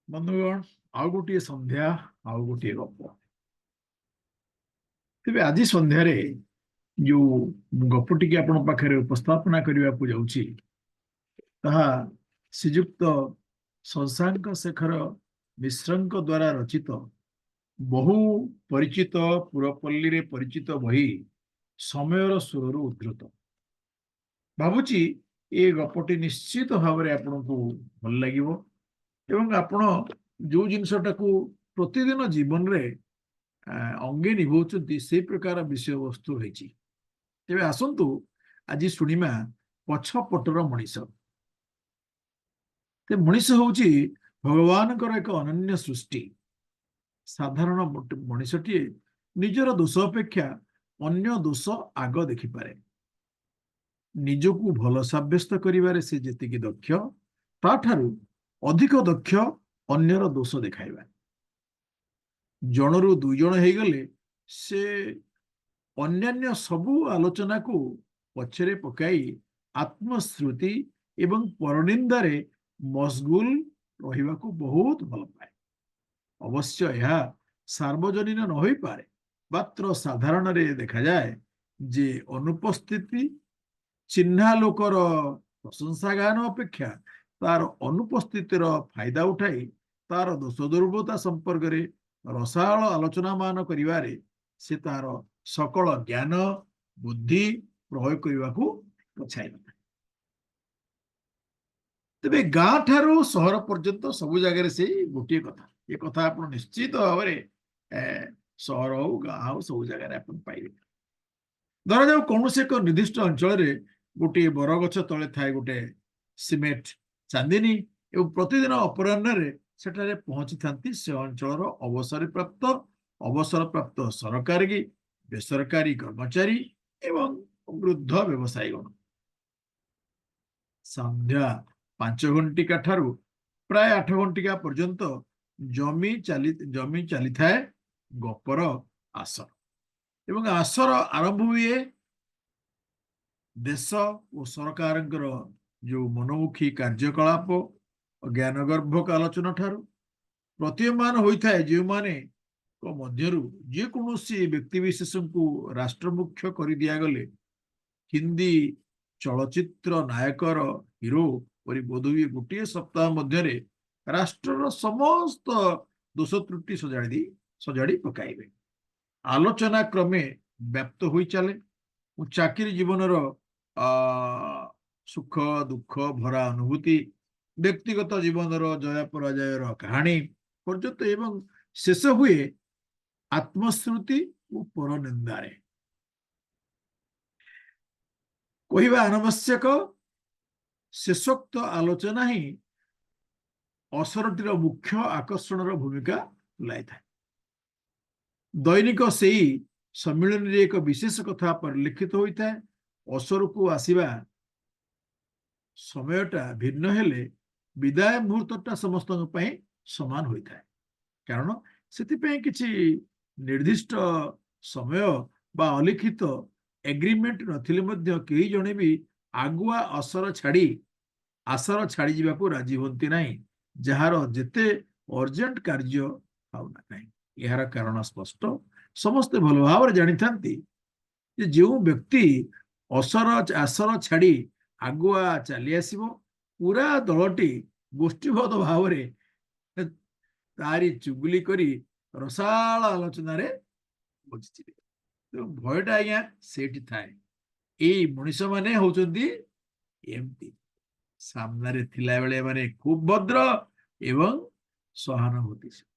ବନ୍ଧୁଗଣ, ଆଉ ଗୋଟିଏ ସନ୍ଧ୍ୟା, ଆଉ ଗୋଟିଏ ଗପ। ତେବେ ଆଜି ସନ୍ଧ୍ୟାରେ ଯୋଉ ଗପଟିକି ଆପଣଙ୍କ ପାଖରେ ଉପସ୍ଥାପନା କରିବାକୁ ଯାଉଛି, ତାହା ଶ୍ରୀଯୁକ୍ତ ଶଶାଙ୍କ ଶେଖର ମିଶ୍ରଙ୍କ ଦ୍ୱାରା ରଚିତ ବହୁ ପରିଚିତ ପୁରପଲ୍ଲୀରେ ପରିଚିତ ବହି ସମୟର ସୁରରୁ ଉଦ୍ଧୃତ। ଭାବୁଛି ଏ ଗପଟି ନିଶ୍ଚିତ ଭାବରେ ଆପଣଙ୍କୁ ଭଲ ଲାଗିବ ଏବଂ ଆପଣ ଯୋଉ ଜିନିଷଟାକୁ ପ୍ରତିଦିନ ଜୀବନରେ ଅଙ୍ଗେ ନିଭଉଛନ୍ତି ସେଇ ପ୍ରକାର ବିଷୟବସ୍ତୁ ରହିଛି। ତେବେ ଆସନ୍ତୁ ଆଜି ଶୁଣିବା ପଛପଟର ମଣିଷ। ମଣିଷ ହେଉଛି ଭଗବାନଙ୍କର ଏକ ଅନନ୍ୟ ସୃଷ୍ଟି। ସାଧାରଣ ମଣିଷଟିଏ ନିଜର ଦୋଷ ଅପେକ୍ଷା ଅନ୍ୟ ଦୋଷ ଆଗ ଦେଖିପାରେ। ନିଜକୁ ଭଲ ସାବ୍ୟସ୍ତ କରିବାରେ ସେ ଯେତିକି ଦକ୍ଷ, ତାଠାରୁ ଅଧିକ ଦକ୍ଷ ଅନ୍ୟର ଦୋଷ ଦେଖାଇବା। ଜଣରୁ ଦୁଇ ଜଣ ହେଇଗଲେ ସେ ଅନ୍ୟାନ୍ୟ ସବୁ ଆଲୋଚନାକୁ ପଛରେ ପକାଇ ଆତ୍ମଶ୍ରୁତି ଏବଂ ପରନିନ୍ଦାରେ ମସଗୁଲ ରହିବାକୁ ବହୁତ ଭଲ ପାଏ। ଅବଶ୍ୟ ଏହା ସାର୍ବଜନୀନ ନ ହୋଇପାରେ, ମାତ୍ର ସାଧାରଣରେ ଦେଖାଯାଏ ଯେ ଅନୁପସ୍ଥିତି ଚିହ୍ନା ଲୋକର ପ୍ରଶଂସା ଗାନ ଅପେକ୍ଷା ତାର ଅନୁପସ୍ଥିତିର ଫାଇଦା ଉଠାଇ ତାର ଦୋଷ ଦୁର୍ବଳତା ସମ୍ପର୍କରେ ରସାଳ ଆଲୋଚନା ମାନ କରିବାରେ ସେ ତାର ସକଳ ଜ୍ଞାନ ବୁଦ୍ଧି ପ୍ରୟୋଗ କରିବାକୁ ପଛାଇ ନଥାଏ। ତେବେ ଗାଁ ଠାରୁ ସହର ପର୍ଯ୍ୟନ୍ତ ସବୁ ଜାଗାରେ ସେଇ ଗୋଟିଏ କଥା। ଏ କଥା ଆପଣ ନିଶ୍ଚିତ ଭାବରେ ସହର ହଉ ଗାଁ ହଉ ସବୁ ଜାଗାରେ ଆପଣ ପାଇବେ। ଧରାଯାଉ କୌଣସି ଏକ ନିର୍ଦ୍ଦିଷ୍ଟ ଅଞ୍ଚଳରେ ଗୋଟିଏ ବରଗଛ ତଳେ ଥାଏ ଗୋଟେ ସିମେଣ୍ଟ ଚାନ୍ଦିନୀ ଏବଂ ପ୍ରତିଦିନ ଅପରାହ୍ନରେ ସେଠାରେ ପହଞ୍ଚିଥାନ୍ତି ସେ ଅଞ୍ଚଳର ଅବସରପ୍ରାପ୍ତ ସରକାରୀ ବେସରକାରୀ କର୍ମଚାରୀ ଏବଂ ବୃଦ୍ଧ ବ୍ୟବସାୟୀଗଣ। ସନ୍ଧ୍ୟା 5 ଘଣ୍ଟିକା ଠାରୁ ପ୍ରାୟ 8 ଘଣ୍ଟିକା ପର୍ଯ୍ୟନ୍ତ ଜମି ଚାଲିଥାଏ ଗପର ଆସର ଏବଂ ଆସର ଆରମ୍ଭ ହୁଏ ଦେଶ ଓ ସରକାରଙ୍କର ଯୋଉ ମନୋମୁଖୀ କାର୍ଯ୍ୟକଳାପ ଜ୍ଞାନଗର୍ଭକ ଆଲୋଚନା ଠାରୁ ପ୍ରତୀୟମାନ ହୋଇଥାଏ ଯେଉଁମାନେ ମଧ୍ୟରୁ ଯେକୌଣସି ବ୍ୟକ୍ତି ବିଶେଷଙ୍କୁ ରାଷ୍ଟ୍ରମୁଖ୍ୟ କରିଦିଆଗଲେ ହିନ୍ଦୀ ଚଳଚ୍ଚିତ୍ର ନାୟକର ହିରୋ ପରି ବୋଧହୁଏ ଗୋଟିଏ ସପ୍ତାହ ମଧ୍ୟରେ ରାଷ୍ଟ୍ରର ସମସ୍ତ ଦୋଷ ତ୍ରୁଟି ସଜାଡ଼ି ପକାଇବେ। ଆଲୋଚନା କ୍ରମେ ବ୍ୟାପ୍ତ ହୋଇ ଚାଲେ। ଚାକିରି ଜୀବନର ସୁଖ ଦୁଃଖ ଭରା ଅନୁଭୂତି, ବ୍ୟକ୍ତିଗତ ଜୀବନର ଜୟ ପରାଜୟର କାହାଣୀ ପର୍ଯ୍ୟନ୍ତ ଏବଂ ଶେଷ ହୁଏ ଆତ୍ମଶ୍ରୁତି ଓ ପରନିନ୍ଦାରେ। କହିବା ଅନାବଶ୍ୟକ, ଶେଷୋକ୍ତ ଆଲୋଚନା ହିଁ ଅସରଟିର ମୁଖ୍ୟ ଆକର୍ଷଣର ଭୂମିକା ତୁଲାଇଥାଏ। ଦୈନିକ ସେଇ ସମ୍ମିଳନୀରେ ଏକ ବିଶେଷ କଥା ପରିଲକ୍ଷିତ ହୋଇଥାଏ। ଅସରକୁ ଆସିବା ସମୟଟା ଭିନ୍ନ ହେଲେ ବିଦାୟ ମୁହୂର୍ତ୍ତଟା ସମସ୍ତଙ୍କ ପାଇଁ ସମାନ ହୋଇଥାଏ, କାରଣ ସେଥିପାଇଁ କିଛି ନିର୍ଦ୍ଦିଷ୍ଟ ସମୟ ବା ଅଲିଖିତ ଏଗ୍ରିମେଣ୍ଟ ନଥିଲେ ମଧ୍ୟ କେହି ଜଣେ ବି ଆଗୁଆ ଆସର ଛାଡ଼ି ଯିବାକୁ ରାଜି ହୁଅନ୍ତି ନାହିଁ, ଯାହାର ଯେତେ ଅର୍ଜେଣ୍ଟ କାର୍ଯ୍ୟ ଥାଉ ନା କାହିଁ। ଏହାର କାରଣ ସ୍ପଷ୍ଟ। ସମସ୍ତେ ଭଲ ଭାବରେ ଜାଣିଥାନ୍ତି ଯେ ଯେଉଁ ବ୍ୟକ୍ତି ଆସର ଛାଡ଼ି ଆଗୁଆ ଚାଲି ଆସିବ, ପୁରା ଦଳଟି ଗୋଷ୍ଠୀବଦ୍ଧ ଭାବରେ ତାରି ଚୁଗୁଲି କରି ରସାଳ ଆଲୋଚନାରେ ବସିଯିବେ। ଭୟଟା ଆଜ୍ଞା ସେଇଠି ଥାଏ। ଏଇ ମଣିଷ ମାନେ ହଉଛନ୍ତି ଏମିତି, ସାମ୍ନାରେ ଥିଲାବେଳେ ମାନେ ଖୁବ ଭଦ୍ର ଏବଂ ସହାନୁଭୂତିଶୀଳ।